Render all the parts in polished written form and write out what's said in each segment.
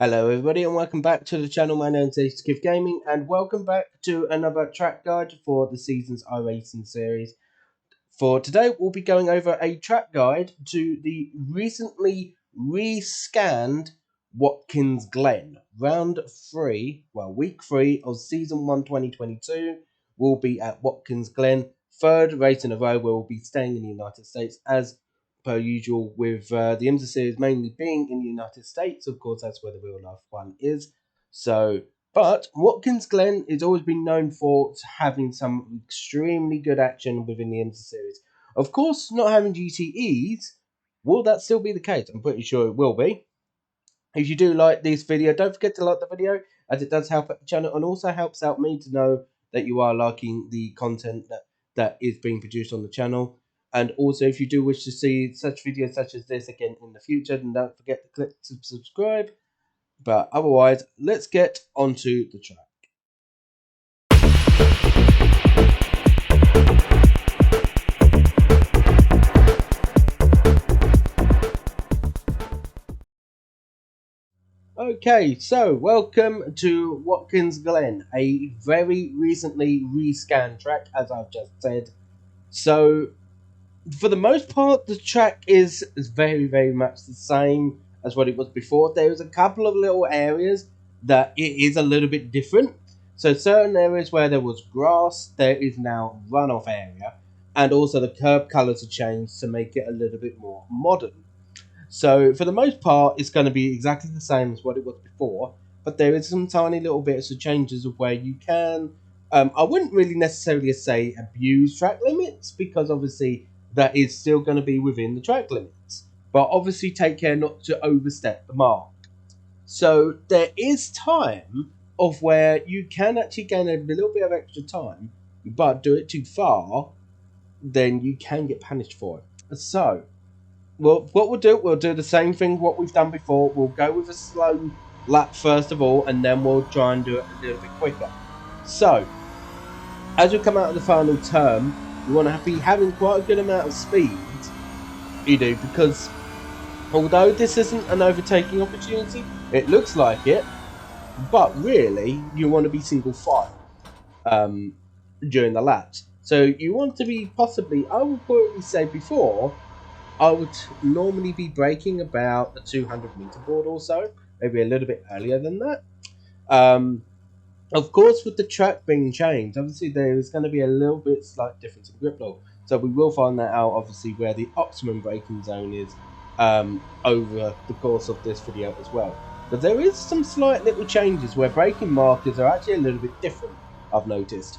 Hello everybody and welcome back to the channel. My name is Aceikith Gaming and welcome back to another track guide for the season's iRacing series. For today we'll be going over a track guide to the recently rescanned Watkins Glen. Week 3 of Season 1 2022 will be at Watkins Glen. Third race in a row where we'll be staying in the United States as per usual, with the IMSA series mainly being in the United States. Of course, that's where the real life one is. But Watkins Glen has always been known for having some extremely good action within the IMSA series. Of course, not having GTEs, will that still be the case? I'm pretty sure it will be. If you do like this video, don't forget to like the video, as it does help out the channel and also helps out me to know that you are liking the content that is being produced on the channel. And also, if you do wish to see such videos such as this again in the future, then don't forget to click to subscribe. But otherwise, let's get onto the track. Okay, so welcome to Watkins Glen, a very recently rescanned track, as I've just said. So, for the most part, the track is very, very much the same as what it was before. There's a couple of little areas that it is a little bit different. So certain areas where there was grass, there is now runoff area. And also the curb colours are changed to make it a little bit more modern. So for the most part, it's going to be exactly the same as what it was before. But there is some tiny little bits of changes of where you can, I wouldn't really necessarily say abuse track limits, because obviously that is still going to be within the track limits. But obviously take care not to overstep the mark. So there is time of where you can actually gain a little bit of extra time, but do it too far, then you can get punished for it. So, well, what we'll do the same thing what we've done before. We'll go with a slow lap first of all, and then we'll try and do it a little bit quicker. So, as we come out of the final turn, you want to be having quite a good amount of speed. You do, because although this isn't an overtaking opportunity, it looks like it, but really you want to be single file during the laps. So you want to be possibly, I would probably say before, I would normally be braking about the 200 meter board or so, maybe a little bit earlier than that. Of course, with the track being changed, obviously there is going to be a little bit slight difference in grip load. So we will find that out, obviously, where the optimum braking zone is over the course of this video as well. But there is some slight little changes where braking markers are actually a little bit different, I've noticed.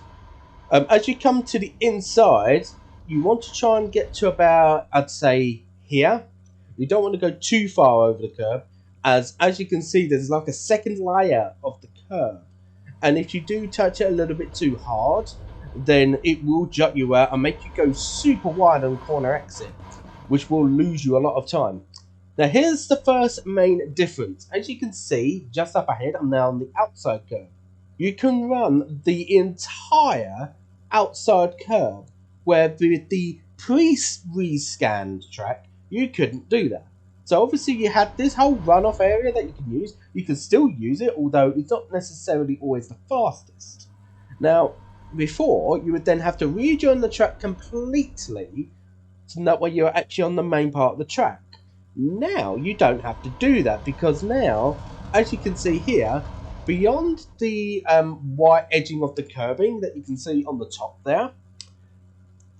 As you come to the inside, you want to try and get to about, I'd say, here. You don't want to go too far over the curb, as you can see, there's like a second layer of the curb. And if you do touch it a little bit too hard, then it will jut you out and make you go super wide on corner exit, which will lose you a lot of time. Now here's the first main difference. As you can see, just up ahead, I'm now on the outside curb. You can run the entire outside curb, where with the pre-rescanned track, you couldn't do that. So obviously you had this whole runoff area that you can use. You can still use it, although it's not necessarily always the fastest. Now, before, you would then have to rejoin the track completely, so that way you're actually on the main part of the track. Now, you don't have to do that, because now, as you can see here, beyond the white edging of the curbing that you can see on the top there,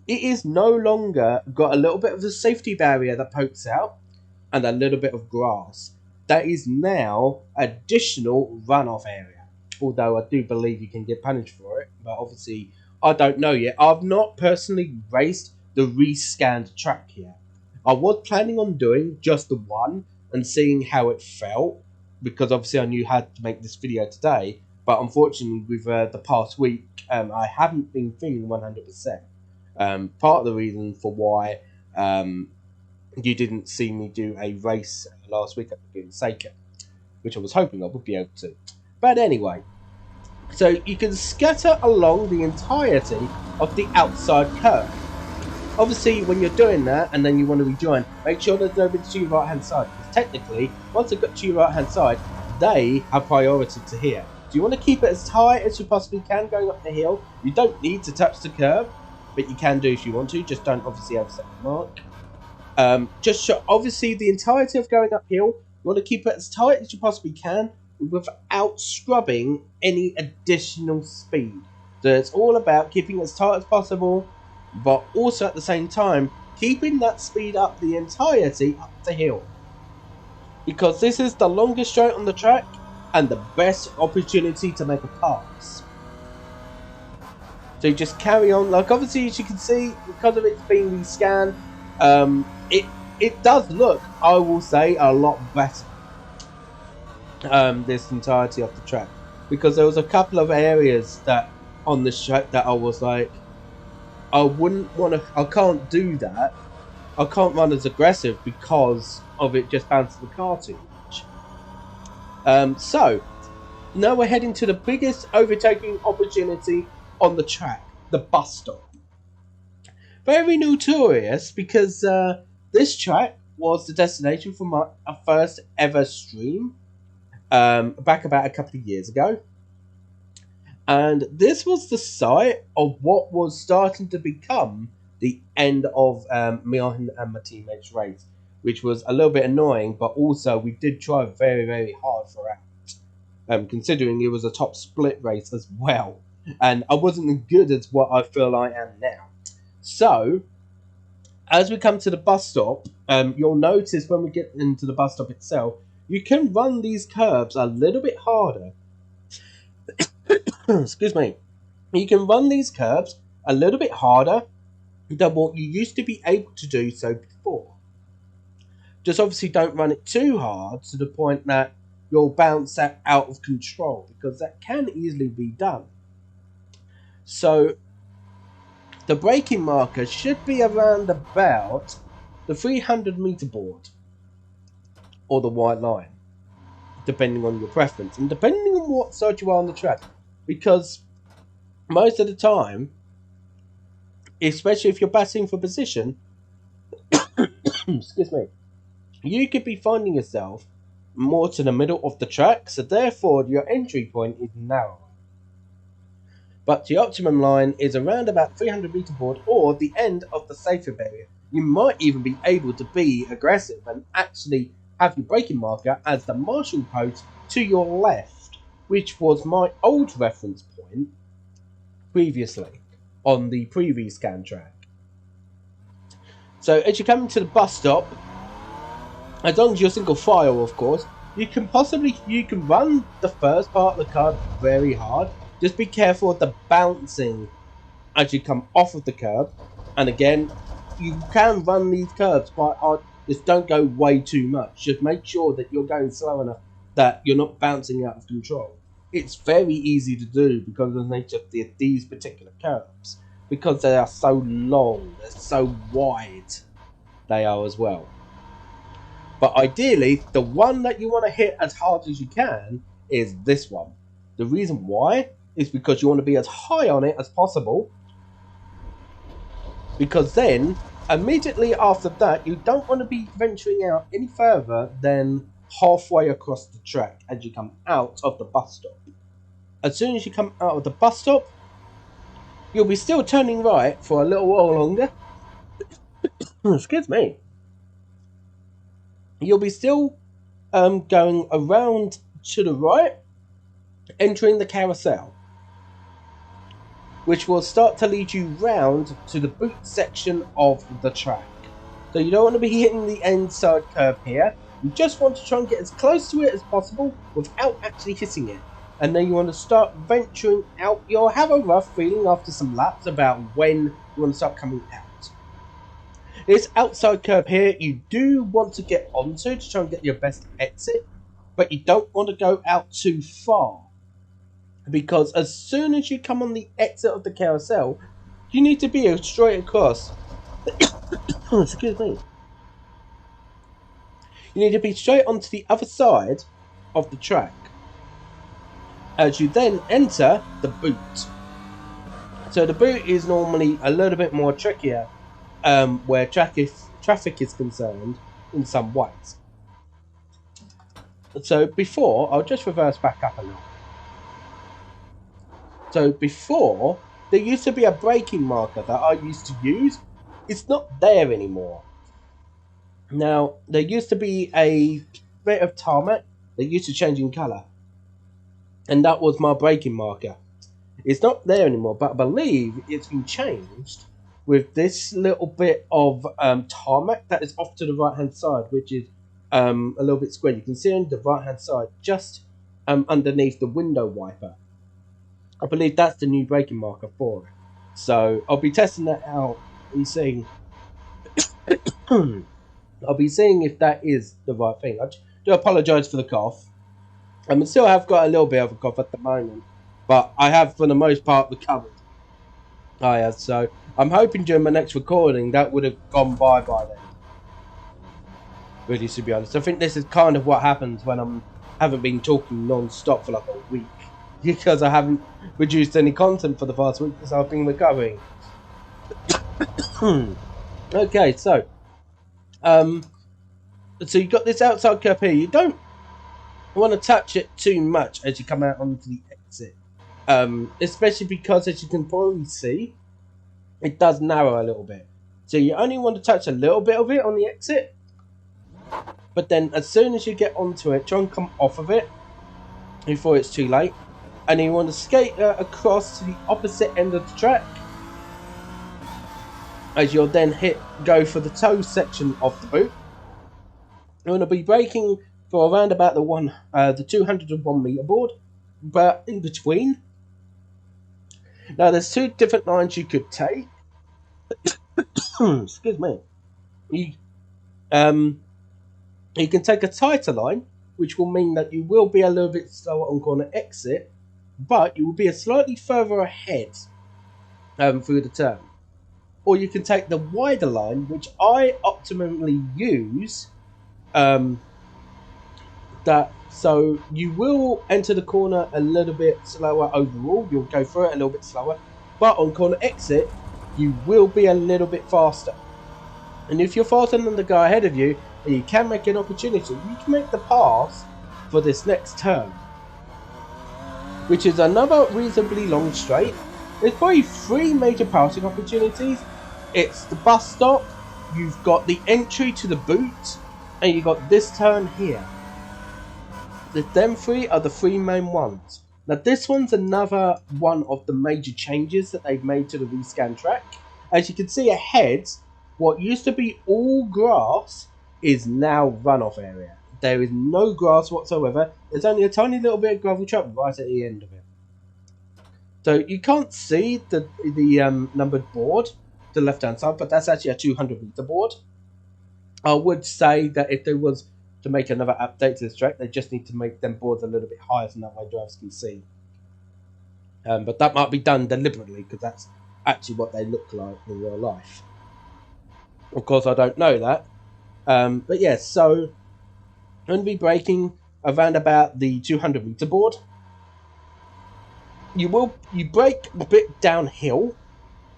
it is no longer got a little bit of a safety barrier that pokes out and a little bit of grass. That is now additional runoff area. Although I do believe you can get punished for it, but obviously I don't know yet. I've not personally raced the rescanned track yet. I was planning on doing just the one and seeing how it felt, because obviously I knew how to make this video today. But unfortunately, with the past week, I haven't been feeling 100%. Part of the reason for why you didn't see me do a race last week at the Aceikith, which I was hoping I would be able to. But anyway, so you can scatter along the entirety of the outside curve. Obviously, when you're doing that and then you want to rejoin, make sure there's nobody to your right hand side, because technically, once I've got to your right hand side, they have priority to here. Do you want to keep it as tight as you possibly can going up the hill? You don't need to touch the curb, but you can do if you want to. Just don't obviously have a second mark. Just show, obviously, the entirety of going uphill, you want to keep it as tight as you possibly can without scrubbing any additional speed. So it's all about keeping it as tight as possible, but also at the same time, keeping that speed up the entirety up the hill. Because this is the longest straight on the track and the best opportunity to make a pass. So you just carry on. Like, obviously, as you can see, because of it's being rescanned, it does look, I will say, a lot better. This entirety of the track, because there was a couple of areas that on this track that I was like, I wouldn't want to, I can't do that. I can't run as aggressive because of it just bouncing the car too much. So now we're heading to the biggest overtaking opportunity on the track, the bus stop. Very notorious because this track was the destination for my first ever stream back about a couple of years ago. And this was the site of what was starting to become the end of me and my teammates' race, which was a little bit annoying, but also we did try very, very hard for it, considering it was a top split race as well. And I wasn't as good as what I feel I am now. So, as we come to the bus stop, you'll notice when we get into the bus stop itself, you can run these curbs a little bit harder. Excuse me. You can run these curbs a little bit harder than what you used to be able to do so before. Just obviously don't run it too hard to the point that you'll bounce that out of control, because that can easily be done. So the braking marker should be around about the 300 meter board or the white line, depending on your preference and depending on what side you are on the track. Because most of the time, especially if you're battling for position, excuse me, you could be finding yourself more to the middle of the track, so therefore your entry point is narrow. But the optimum line is around about 300 meter board or the end of the safer area. You might even be able to be aggressive and actually have your braking marker as the marshal post to your left, which was my old reference point previously on the previous scan track. So as you come to the bus stop, as long as you're single file, of course, you can run the first part of the curb very hard. Just be careful of the bouncing as you come off of the curb. And again, you can run these curbs quite hard. Just don't go way too much. Just make sure that you're going slow enough that you're not bouncing out of control. It's very easy to do because of the nature of these particular curbs. Because they are so long, they're so wide, they are as well. But ideally, the one that you want to hit as hard as you can is this one. The reason why is because you want to be as high on it as possible. Because then, immediately after that, you don't want to be venturing out any further than halfway across the track as you come out of the bus stop. As soon as you come out of the bus stop, you'll be still turning right for a little while longer. Excuse me. You'll be still going around to the right, entering the carousel, which will start to lead you round to the boot section of the track. So you don't want to be hitting the end side curve here. You just want to try and get as close to it as possible without actually hitting it. And then you want to start venturing out. You'll have a rough feeling after some laps about when you want to start coming out. This outside curve here, you do want to get onto to try and get your best exit, but you don't want to go out too far. Because as soon as you come on the exit of the carousel, you need to be straight across. Excuse me. You need to be straight onto the other side of the track, as you then enter the boot. So the boot is normally a little bit more trickier, where traffic is concerned in some ways. So before, I'll just reverse back up a little. So before, there used to be a braking marker that I used to use. It's not there anymore. Now, there used to be a bit of tarmac that used to change in colour. And that was my braking marker. It's not there anymore, but I believe it's been changed with this little bit of tarmac that is off to the right hand side, which is a little bit square. You can see on the right hand side, just underneath the window wiper. I believe that's the new braking marker for it. So I'll be testing that out and seeing. I'll be seeing if that is the right thing. I do apologise for the cough. I still have got a little bit of a cough at the moment, but I have, for the most part, recovered. So I'm hoping during my next recording that would have gone by then. Really, to be honest, I think this is kind of what happens when I haven't been talking non-stop for like a week, because I haven't produced any content for the past week because I've been recovering. Okay, so you've got this outside curb here. You don't want to touch it too much as you come out onto the exit, especially because, as you can probably see, it does narrow a little bit. So you only want to touch a little bit of it on the exit, but then as soon as you get onto it, try and come off of it before it's too late. And you want to skate across to the opposite end of the track, as you'll then go for the toe section of the boot. You want to be braking for around about the 201 meter board, but in between. Now there's two different lines you could take. Excuse me. You can take a tighter line, which will mean that you will be a little bit slower on corner exit, but you will be a slightly further ahead through the turn. Or you can take the wider line, which I optimally use. So you will enter the corner a little bit slower overall. You'll go through it a little bit slower, but on corner exit, you will be a little bit faster. And if you're faster than the guy ahead of you, and you can make an opportunity, you can make the pass for this next turn, which is another reasonably long straight. There's probably 3 major passing opportunities. It's the bus stop, you've got the entry to the boot, and you've got this turn here. Them 3 are the 3 main ones. Now this one's another one of the major changes that they've made to the rescan track. As you can see ahead, what used to be all grass is now runoff area. There is no grass whatsoever. There's only a tiny little bit of gravel track right at the end of it. So you can't see the numbered board to the left hand side, but that's actually a 200 meter board. I would say that if there was to make another update to this track, they just need to make them boards a little bit higher so that way drivers can see. But that might be done deliberately, because that's actually what they look like in real life. Of course, I don't know that. But yes, so I'm going to be braking around about the 200 meter board. You brake a bit downhill,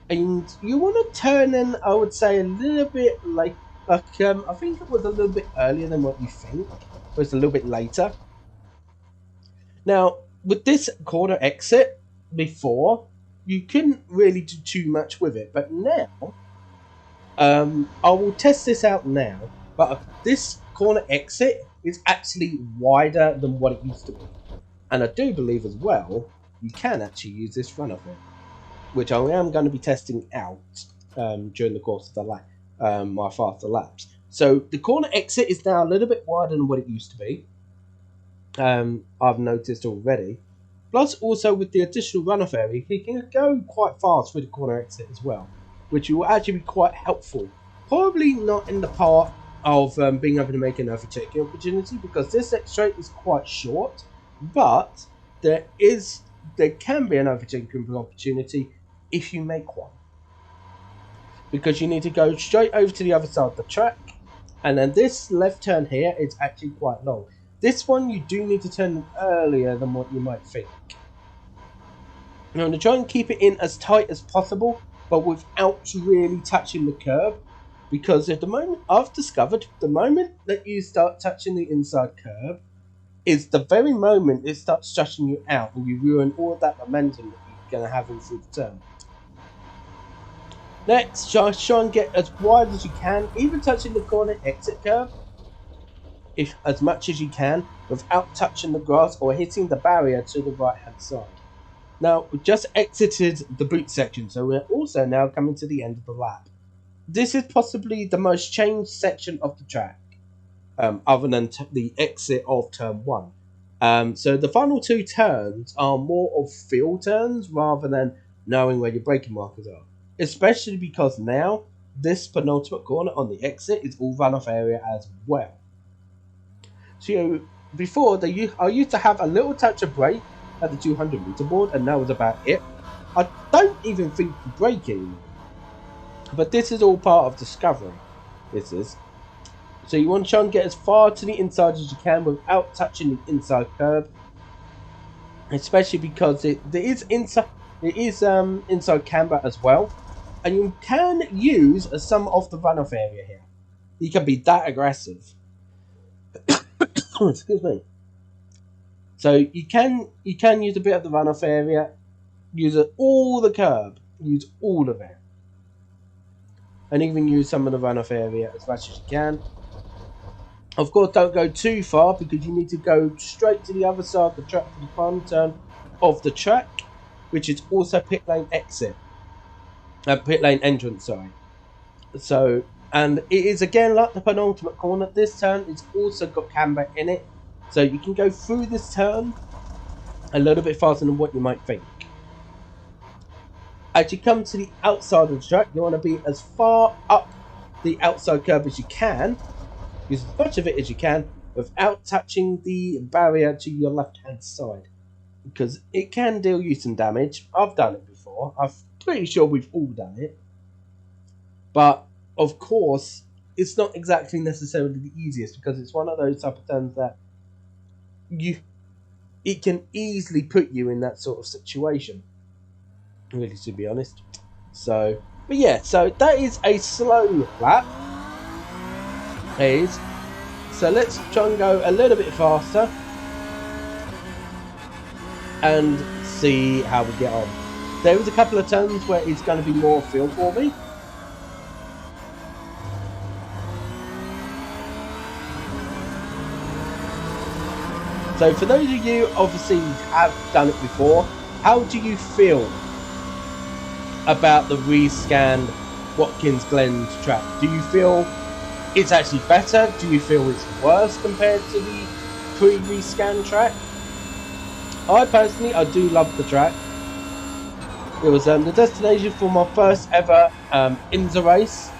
and you want to turn in, I would say, a little bit like I think it was a little bit earlier than what you think. It was a little bit later. Now, with this corner exit, before, you couldn't really do too much with it, but now, I will test this out now, but this corner exit is actually wider than what it used to be. And I do believe as well, you can actually use this front of it, which I am going to be testing out during the course of the lap. My faster laps. So the corner exit is now a little bit wider than what it used to be. I've noticed already. Plus, also with the additional runoff area, you can go quite fast through the corner exit as well, which will actually be quite helpful. Probably not in the part of being able to make an overtaking opportunity, because this next straight is quite short. But there can be an overtaking opportunity if you make one, because you need to go straight over to the other side of the track, and then this left turn here is actually quite long. This one you do need to turn earlier than what you might think. I'm going to try and keep it in as tight as possible, but without really touching the curb, because at the moment I've discovered the moment that you start touching the inside curb, is the very moment it starts stretching you out and you ruin all of that momentum that you're going to have in through the turn. Next, try and get as wide as you can, even touching the corner exit curve, if as much as you can, without touching the grass or hitting the barrier to the right hand side. Now, we've just exited the boot section, so we're also now coming to the end of the lap. This is possibly the most changed section of the track, other than the exit of turn 1. So the final 2 turns are more of feel turns rather than knowing where your braking markers are. Especially because now, this penultimate corner on the exit is all runoff area as well. So before, I used to have a little touch of brake at the 200 meter board, and that was about it. I don't even think you brake anymore. But this is all part of discovery. This is. So you want to try and get as far to the inside as you can without touching the inside curb. Especially because there is inside camber as well. And you can use some of the runoff area here. You can be that aggressive. Excuse me. So you can use a bit of the runoff area, use all the curb, use all of it, and even use some of the runoff area as much as you can. Of course, don't go too far because you need to go straight to the other side of the track for the final turn of the track, which is also pit lane exit. Pit lane entrance, sorry. So, and it is again like the penultimate corner. This turn it's also got camber in it, so you can go through this turn a little bit faster than what you might think. As you come to the outside of the track, you want to be as far up the outside curb as you can, use as much of it as you can without touching the barrier to your left hand side, because it can deal you some damage. I've done it before. I'm pretty sure we've all done it. But, of course, it's not exactly necessarily the easiest, because it's one of those type of turns that it can easily put you in that sort of situation, really, to be honest. So, but yeah, so that is a slow lap. It is. So let's try and go a little bit faster and see how we get on. There was a couple of turns where it's going to be more feel for me. So for those of you obviously have done it before, how do you feel about the rescanned Watkins Glen track? Do you feel it's actually better? Do you feel it's worse compared to the pre-rescan track? I personally, I do love the track. It was the destination for my first ever IMSA race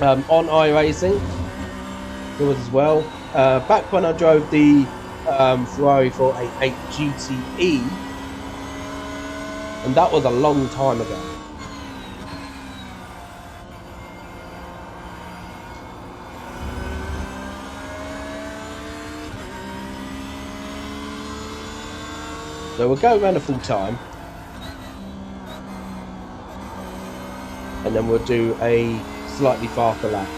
on iRacing. It was as well. Back when I drove the Ferrari 488 GTE, and that was a long time ago. So we'll go around a full time, and then we'll do a slightly faster lap.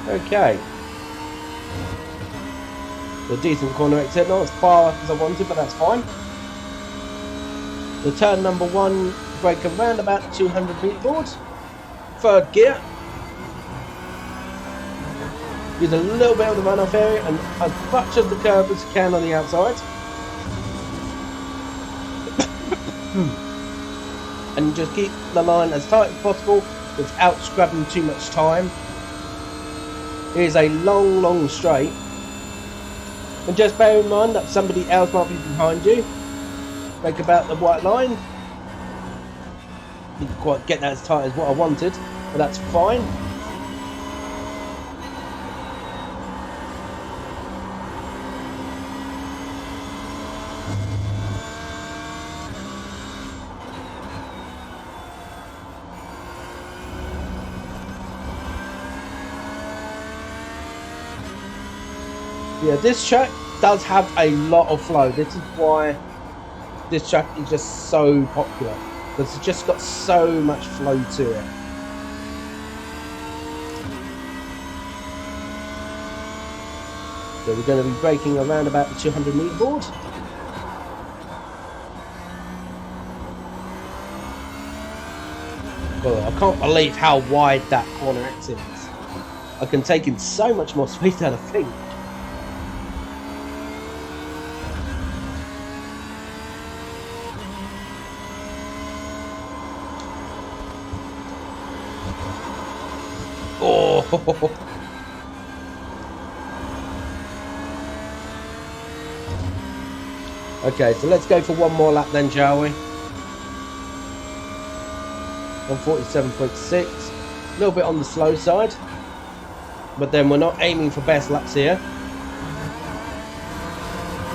Okay. A decent corner exit, not as far as I wanted, but that's fine. The turn number 1, brake around about 200 feet forward. Third gear. Use a little bit of the runoff area and as much of the curb as you can on the outside. And just keep the line as tight as possible without scrubbing too much time. It is a long, long straight. And just bear in mind that somebody else might be behind you. Like about the white line. Didn't quite get that as tight as what I wanted. but that's fine. Yeah, this track does have a lot of flow. This is why this track is just so popular, because it's just got so much flow to it. So we're going to be braking around about the 200 meter board. Oh, I can't believe how wide that corner exit is. I can take in so much more speed than I think. Oh. Okay, so let's go for one more lap then, shall we? 147.6, a little bit on the slow side, but then we're not aiming for best laps here.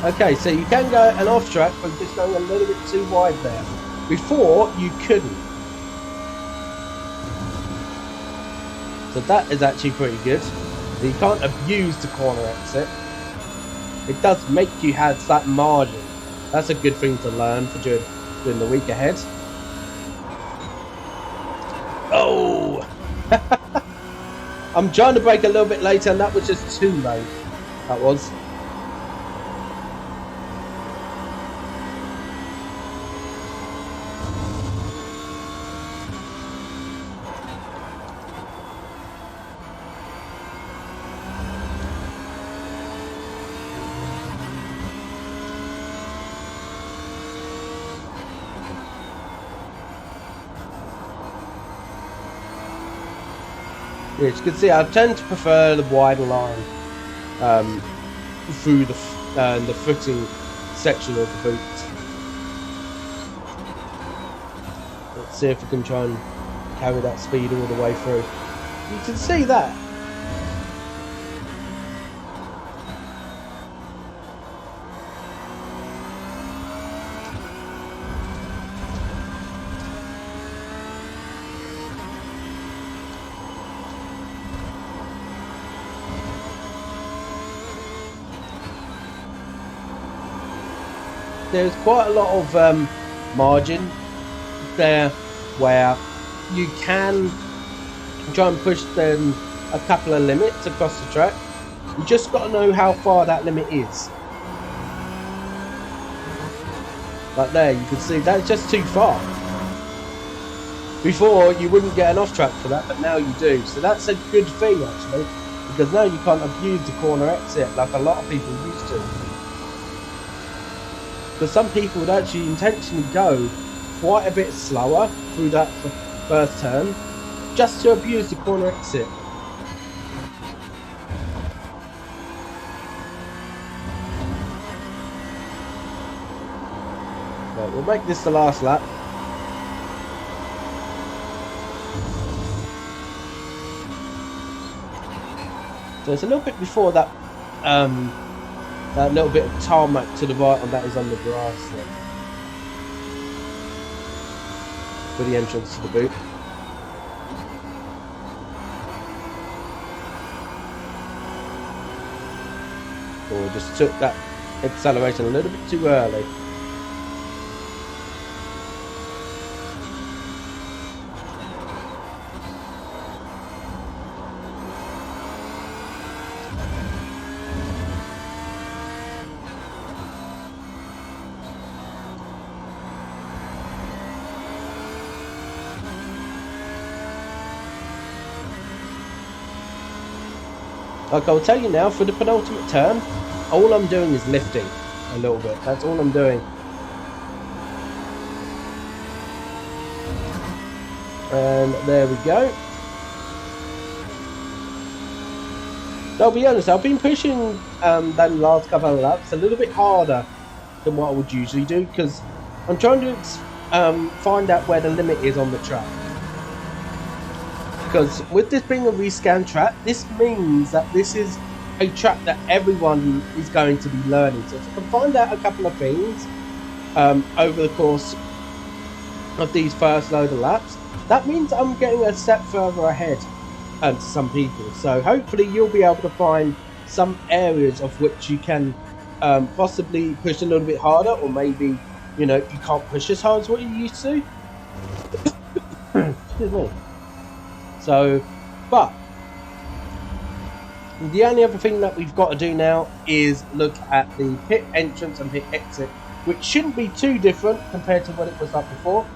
Okay, so you can go an off track, but just going a little bit too wide there. Before, you couldn't. So that is actually pretty good. So you can't abuse the corner exit. It does make you have that margin. That's a good thing to learn for during the week ahead. Oh! I'm trying to brake a little bit later, and that was just too late. That was. Yeah, as you can see, I tend to prefer the wider line through the footing section of the boot. Let's see if we can try and carry that speed all the way through. You can see that. There's quite a lot of margin there where you can try and push them a couple of limits across the track. You just got to know how far that limit is. Like there, you can see that's just too far. Before you wouldn't get an off track for that, but now you do. So that's a good thing actually, because now you can't abuse the corner exit like a lot of people used to. Because some people would actually intentionally go quite a bit slower through that first turn just to abuse the corner exit. Right, we'll make this the last lap. So it's a little bit before that that little bit of tarmac to the right, and that is on the grass there. For the entrance to the boot. Or just took that acceleration a little bit too early. Like I'll tell you now, for the penultimate turn, all I'm doing is lifting a little bit. That's all I'm doing. And there we go. I'll be honest, I've been pushing that last couple of laps a little bit harder than what I would usually do, because I'm trying to find out where the limit is on the track. because with this being a rescan track, this means that this is a track that everyone is going to be learning. So if I can find out a couple of things over the course of these first load of laps, that means I'm getting a step further ahead to some people. So hopefully you'll be able to find some areas of which you can possibly push a little bit harder, or maybe, you know, you can't push as hard as what you used to. Excuse me. So, but the only other thing that we've got to do now is look at the pit entrance and pit exit, which shouldn't be too different compared to what it was like before.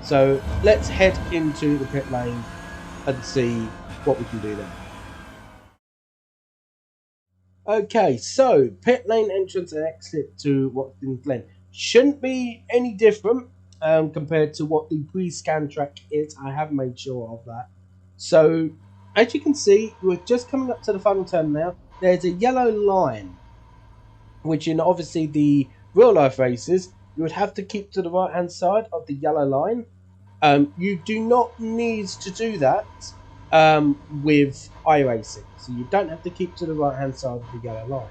So let's head into the pit lane and see what we can do there. Okay, so pit lane entrance and exit to Watkins Glen shouldn't be any different compared to what the pre-scan track is. I have made sure of that. So as you can see, we're just coming up to the final turn now. There's a yellow line, which in obviously the real life races, you would have to keep to the right hand side of the yellow line. You do not need to do that with iRacing, so you don't have to keep to the right hand side of the yellow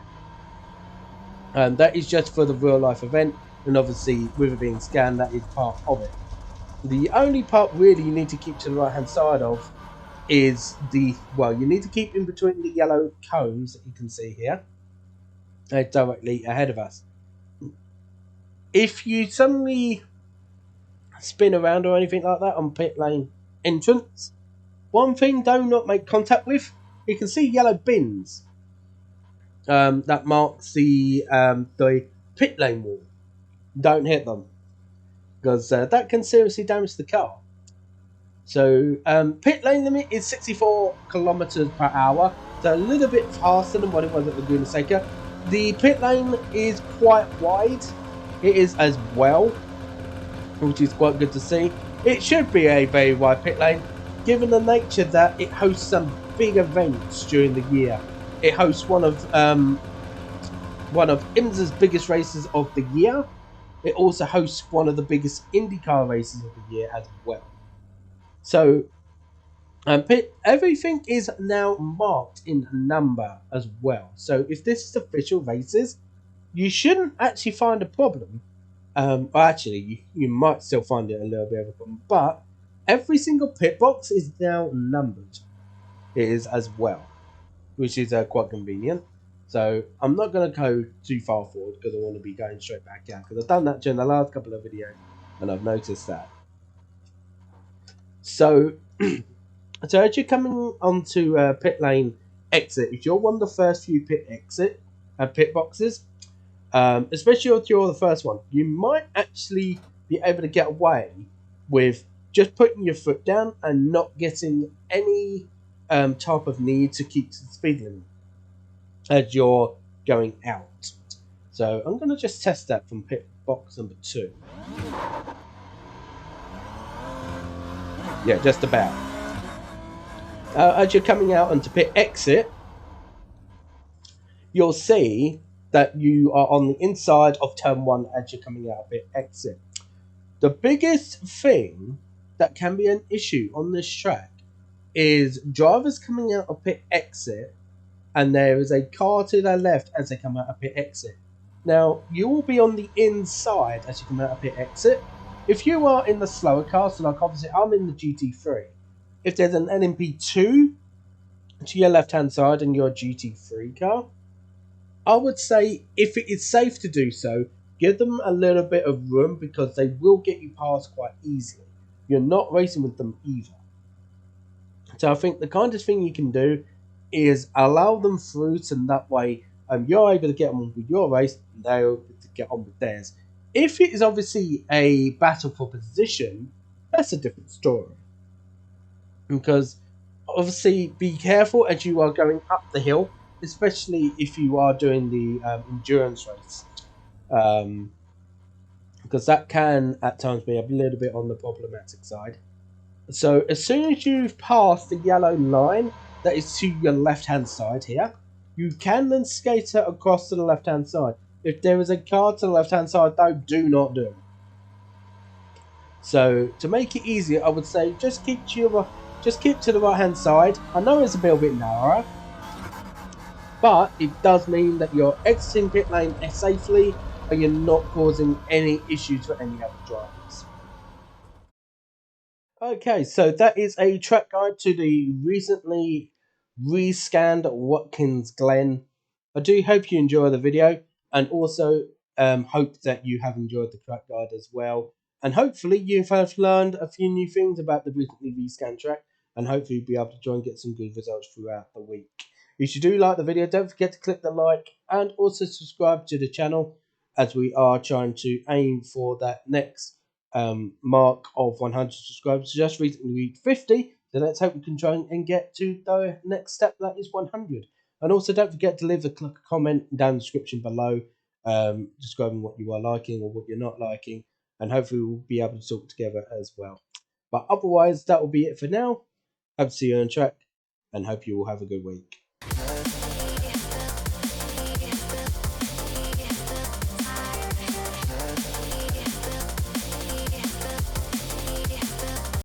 line. That is just for the real life event, and obviously with it being scanned, that is part of it. The only part really you need to keep to the right hand side of is you need to keep in between the yellow cones that you can see here, directly ahead of us. If you suddenly spin around or anything like that on pit lane entrance, one thing do not make contact with, you can see yellow bins that marks the pit lane wall. Don't hit them, because that can seriously damage the car. So pit lane limit is 64 kilometers per hour, so a little bit faster than what it was at Laguna Seca. The pit lane is quite wide. It is as well, which is quite good to see. It should be a very wide pit lane, given the nature that it hosts some big events during the year. It hosts one of IMSA's biggest races of the year. It also hosts one of the biggest IndyCar races of the year as well. So everything is now marked in number as well. So if this is official races, you shouldn't actually find a problem. Actually, you might still find it a little bit of a problem, but every single pit box is now numbered. It is as well, which is quite convenient. So I'm not going to go too far forward because I want to be going straight back out, because I've done that during the last couple of videos and I've noticed that. So, so as you're coming onto pit lane exit, if you're one of the first few pit boxes, especially if you're the first one, you might actually be able to get away with just putting your foot down and not getting any type of need to keep to the speed limit as you're going out. So I'm going to just test that from pit box number 2. Yeah, just about. As you're coming out onto pit exit, you'll see that you are on the inside of turn 1 as you're coming out of pit exit. The biggest thing that can be an issue on this track is drivers coming out of pit exit and there is a car to their left as they come out of pit exit. Now, you will be on the inside as you come out of pit exit. If you are in the slower car, so like obviously I'm in the GT3, if there's an LMP2 to your left hand side and you're a GT3 car, I would say if it is safe to do so, give them a little bit of room, because they will get you past quite easily. You're not racing with them either. So I think the kindest thing you can do is allow them through, so that way you're able to get on with your race and they're able to get on with theirs. If it is obviously a battle for position, that's a different story. Because obviously be careful as you are going up the hill, especially if you are doing the endurance race. Because that can at times be a little bit on the problematic side. So as soon as you've passed the yellow line that is to your left hand side here, you can then skate it across to the left hand side. If there is a car to the left hand side though, do not do it. So to make it easier, I would say just keep to your just keep to the right hand side. I know it's a little bit narrower, but it does mean that you're exiting pit lane safely and you're not causing any issues for any other drivers. Okay, so that is a track guide to the recently rescanned Watkins Glen. I do hope you enjoy the video, and also hope that you have enjoyed the track guide as well. And hopefully you have learned a few new things about the recently rescanned track, and hopefully you'll be able to join and get some good results throughout the week. If you do like the video, don't forget to click the like and also subscribe to the channel, as we are trying to aim for that next mark of 100 subscribers. Just recently reached 50, so let's hope we can try and get to the next step, that is 100. And also don't forget to leave a comment down in the description below, describing what you are liking or what you're not liking, and hopefully we'll be able to talk together as well. But otherwise, that will be it for now. Hope to see you on track, and hope you all have a good week.